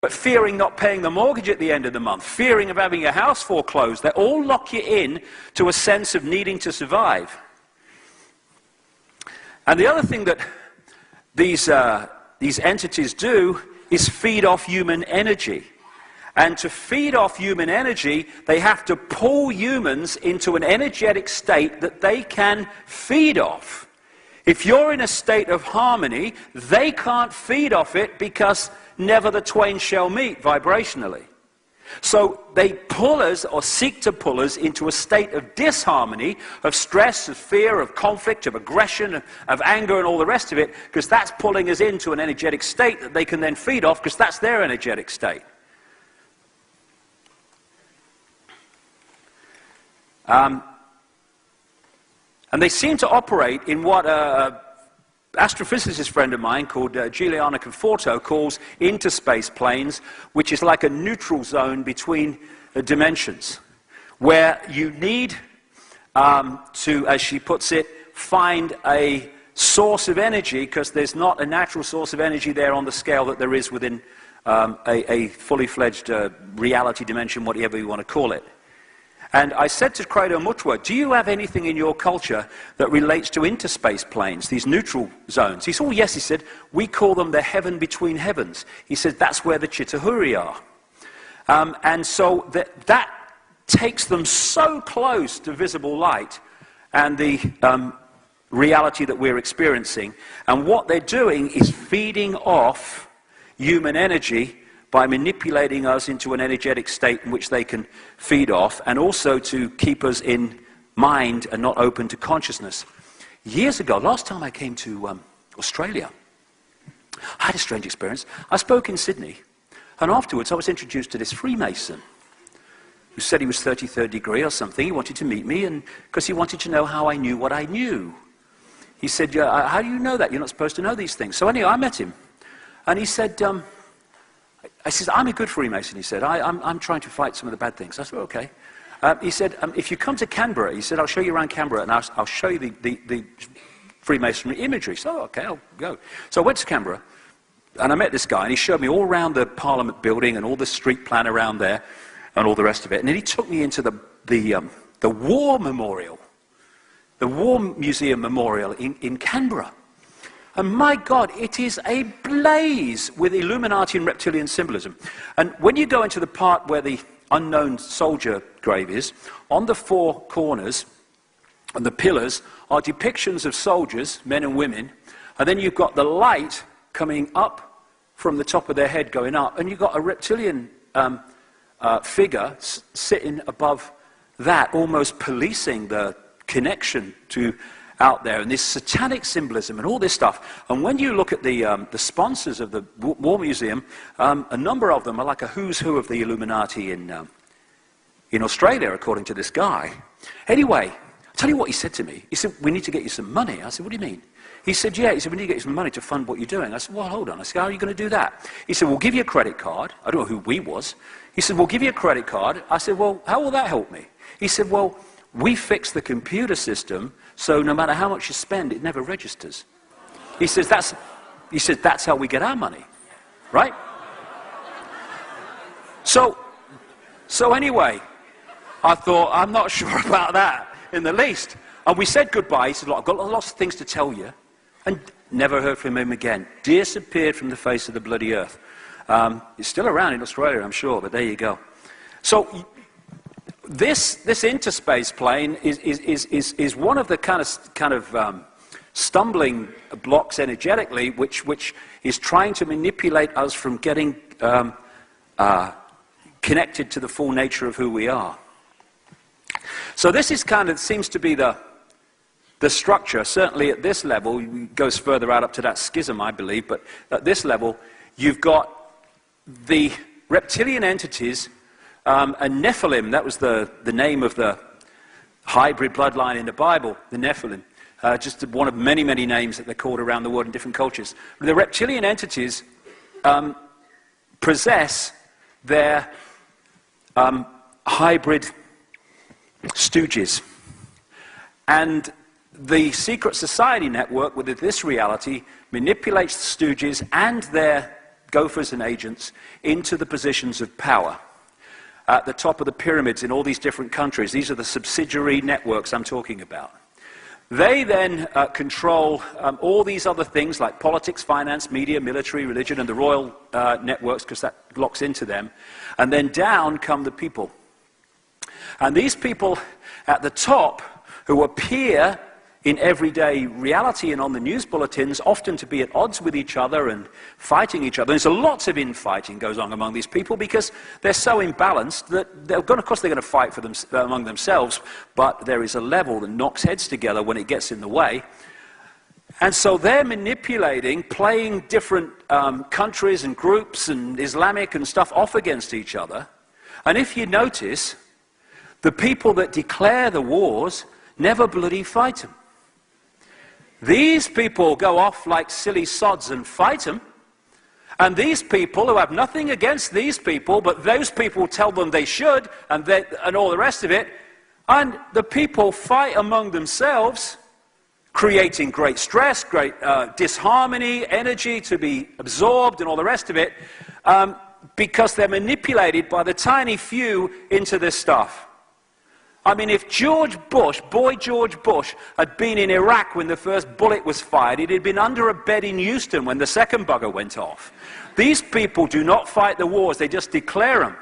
but fearing not paying the mortgage at the end of the month, fearing of having your house foreclosed. They all lock you in to a sense of needing to survive. And the other thing that these entities do is feed off human energy. And to feed off human energy, they have to pull humans into an energetic state that they can feed off. If you're in a state of harmony, they can't feed off it because never the twain shall meet vibrationally. So they pull us, or seek to pull us, into a state of disharmony, of stress, of fear, of conflict, of aggression, of anger and all the rest of it, because that's pulling us into an energetic state that they can then feed off, because that's their energetic state. And they seem to operate in what an astrophysicist friend of mine called Giuliano Conforto calls interspace planes, which is like a neutral zone between dimensions, where you need to, as she puts it, find a source of energy, because there's not a natural source of energy there on the scale that there is within a fully fledged reality dimension, whatever you want to call it. And I said to Credo Mutwa, do you have anything in your culture that relates to interspace planes, these neutral zones? He said, oh yes, he said, we call them the heaven between heavens. He said, that's where the Chitahuri are. And so that takes them so close to visible light and the reality that we're experiencing. And what they're doing is feeding off human energy by manipulating us into an energetic state in which they can feed off, and also to keep us in mind and not open to consciousness. Years ago, last time I came to Australia, I had a strange experience. I spoke in Sydney, and afterwards I was introduced to this Freemason who said he was 33rd degree or something. He wanted to meet me, and because he wanted to know how I knew what I knew. He said, how do you know that? You're not supposed to know these things. So anyway, I met him, and he said, I said, I'm a good Freemason, he said. I'm trying to fight some of the bad things. I said, okay. He said, if you come to Canberra, he said, I'll show you around Canberra, and I'll show you the Freemasonry imagery. So, okay, I'll go. So I went to Canberra, and I met this guy, and he showed me all around the Parliament building and all the street plan around there and all the rest of it. And then he took me into the War Memorial, the War Museum Memorial in Canberra. And my God, it is ablaze with Illuminati and reptilian symbolism. And when you go into the part where the unknown soldier grave is, on the four corners and the pillars are depictions of soldiers, men and women, and then you've got the light coming up from the top of their head going up, and you've got a reptilian figure sitting above that, almost policing the connection to out there, and this satanic symbolism and all this stuff. And when you look at the sponsors of the War Museum, a number of them are like a who's who of the Illuminati in Australia, according to this guy. Anyway, I'll tell you what he said to me. He said, we need to get you some money. I said, what do you mean? He said, yeah. He said, we need to get you some money to fund what you're doing. I said, well, hold on. I said, how are you going to do that? He said, we'll give you a credit card. I don't know who we was. He said, we'll give you a credit card. I said, well, how will that help me? He said, well, we fix the computer system so no matter how much you spend, it never registers. He says, that's how we get our money, right? So anyway, I thought, I'm not sure about that in the least. And we said goodbye. He said, look, I've got lots of things to tell you. And never heard from him again. Disappeared from the face of the bloody earth. He's still around in Australia, I'm sure, but there you go. So this interspace plane is one of the kind of stumbling blocks energetically, which is trying to manipulate us from getting connected to the full nature of who we are. So this is seems to be the structure. Certainly at this level, it goes further out up to that schism, I believe, but at this level, you've got the reptilian entities. And Nephilim, that was the name of the hybrid bloodline in the Bible, the Nephilim. Just one of many, many names that they're called around the world in different cultures. The reptilian entities possess their hybrid stooges. And the secret society network within this reality manipulates the stooges and their gophers and agents into the positions of power at the top of the pyramids in all these different countries. These are the subsidiary networks I'm talking about. They then control all these other things like politics, finance, media, military, religion, and the royal networks, because that locks into them. And then down come the people. And these people at the top, who appear in everyday reality and on the news bulletins, often to be at odds with each other and fighting each other. There's lots of infighting goes on among these people because they're so imbalanced that of course they're going to fight for them among themselves, but there is a level that knocks heads together when it gets in the way. And so they're manipulating, playing different countries and groups and Islamic and stuff off against each other. And if you notice, the people that declare the wars never bloody fight them. These people go off like silly sods and fight them. And these people who have nothing against these people, but those people tell them they should, and all the rest of it, and the people fight among themselves, creating great stress, great disharmony, energy to be absorbed, and all the rest of it, because they're manipulated by the tiny few into this stuff. I mean, if George Bush, boy George Bush, had been in Iraq when the first bullet was fired, he'd have been under a bed in Houston when the second bugger went off. These people do not fight the wars, they just declare them.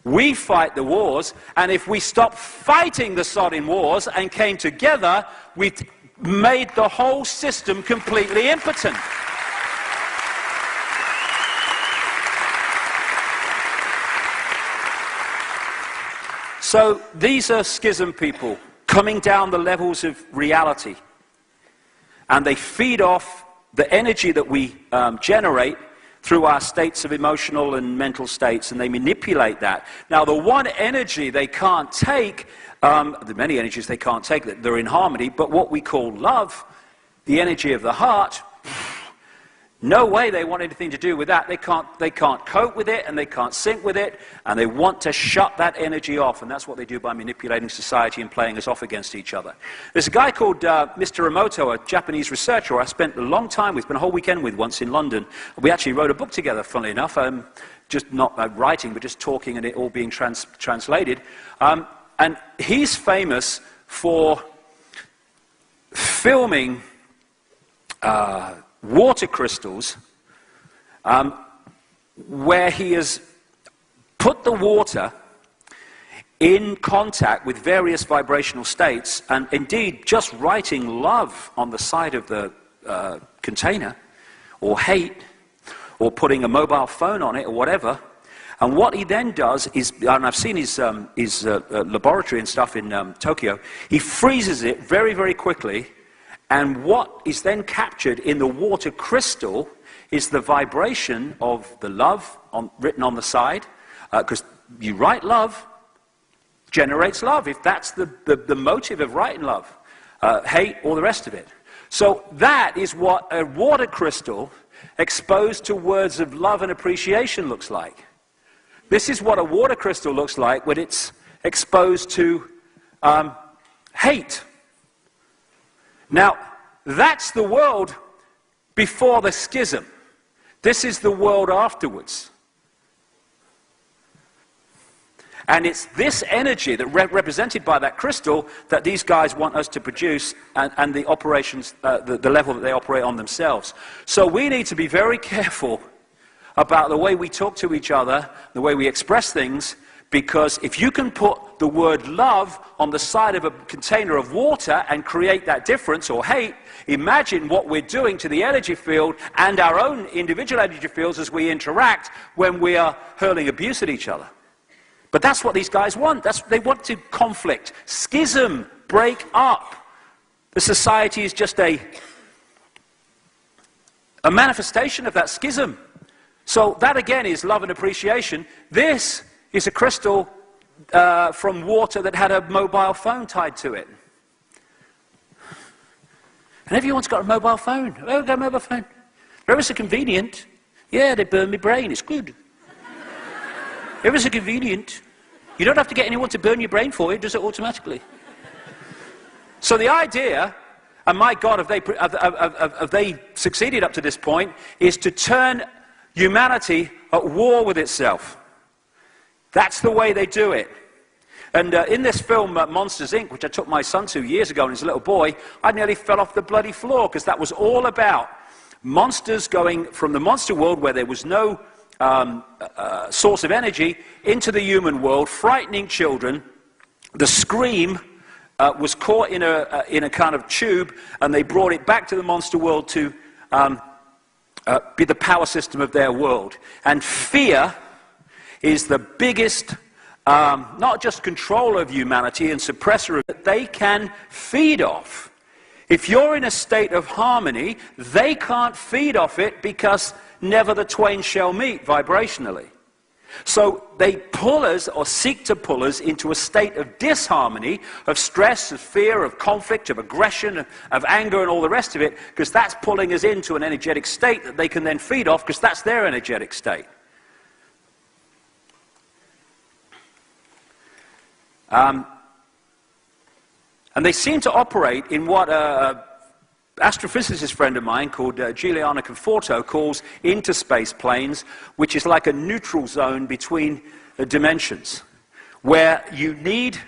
We fight the wars, and if we stop fighting the sodding wars and came together, we've made the whole system completely impotent. So these are schism people coming down the levels of reality. And they feed off the energy that we generate through our states of emotional and mental states, and they manipulate that. Now, the one energy they can't take, the many energies they can't take, that they're in harmony, but what we call love, the energy of the heart, no way they want anything to do with that. They can't cope with it, and they can't sync with it, and they want to shut that energy off, and that's what they do by manipulating society and playing us off against each other. There's a guy called Mr. Emoto, a Japanese researcher I spent a long time with, spent a whole weekend with once in London. We actually wrote a book together, funnily enough, just not writing, but just talking and it all being translated. And he's famous for filming water crystals where he has put the water in contact with various vibrational states, and indeed just writing love on the side of the container, or hate, or putting a mobile phone on it, or whatever. And what he then does is, and I've seen his laboratory and stuff in Tokyo, he freezes it very, very quickly. And what is then captured in the water crystal is the vibration of the love written on the side, because you write love, generates love, if that's the motive of writing love, hate, all the rest of it. So that is what a water crystal exposed to words of love and appreciation looks like. This is what a water crystal looks like when it's exposed to hate. Now, that's the world before the schism. This is the world afterwards. And it's this energy that represented by that crystal that these guys want us to produce, and the operations, the level that they operate on themselves. So we need to be very careful about the way we talk to each other, the way we express things, because if you can put the word love on the side of a container of water and create that difference, or hate, imagine what we're doing to the energy field and our own individual energy fields as we interact when we are hurling abuse at each other. But that's what these guys want. They want to conflict, schism, break up. The society is just a manifestation of that schism. So that again is love and appreciation. This is a crystal from water that had a mobile phone tied to it. And everyone's got a mobile phone. Oh, got a mobile phone. Ever so convenient. Yeah, they burn my brain. It's good. Ever so convenient. You don't have to get anyone to burn your brain for you. It does it automatically. So the idea, and my God, have they succeeded up to this point, is to turn humanity at war with itself. That's the way they do it. And in this film, Monsters, Inc., which I took my son to years ago when he was a little boy, I nearly fell off the bloody floor, because that was all about monsters going from the monster world, where there was no source of energy, into the human world, frightening children. The scream was caught in a kind of tube, and they brought it back to the monster world to be the power system of their world. And fear is the biggest, not just controller of humanity and suppressor of it, they can feed off. If you're in a state of harmony, they can't feed off it, because never the twain shall meet vibrationally. So they pull us, or seek to pull us, into a state of disharmony, of stress, of fear, of conflict, of aggression, of anger, and all the rest of it, because that's pulling us into an energetic state that they can then feed off, because that's their energetic state. And they seem to operate in what an astrophysicist friend of mine called Giuliano Conforto calls interspace planes, which is like a neutral zone between dimensions, where you need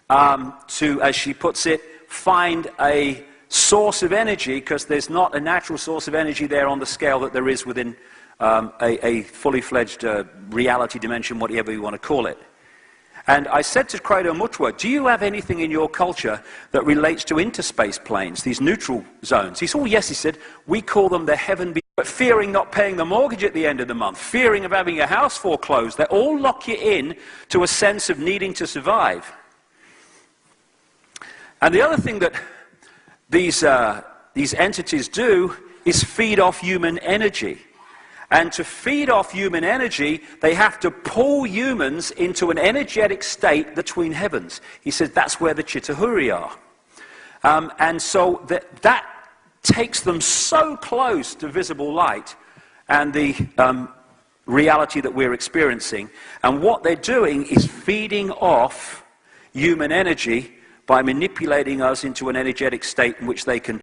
to, as she puts it, find a source of energy, because there's not a natural source of energy there on the scale that there is within a fully fledged reality dimension, whatever you want to call it. And I said to Credo Mutwa, do you have anything in your culture that relates to interspace planes, these neutral zones? He said, oh yes, he said, we call them the heaven beyond. But fearing not paying the mortgage at the end of the month, fearing of having your house foreclosed, they all lock you in to a sense of needing to survive. And the other thing that these entities do is feed off human energy. And to feed off human energy, they have to pull humans into an energetic state between heavens. He says that's where the Chittahuri are. And so that takes them so close to visible light and the reality that we're experiencing. And what they're doing is feeding off human energy by manipulating us into an energetic state in which they can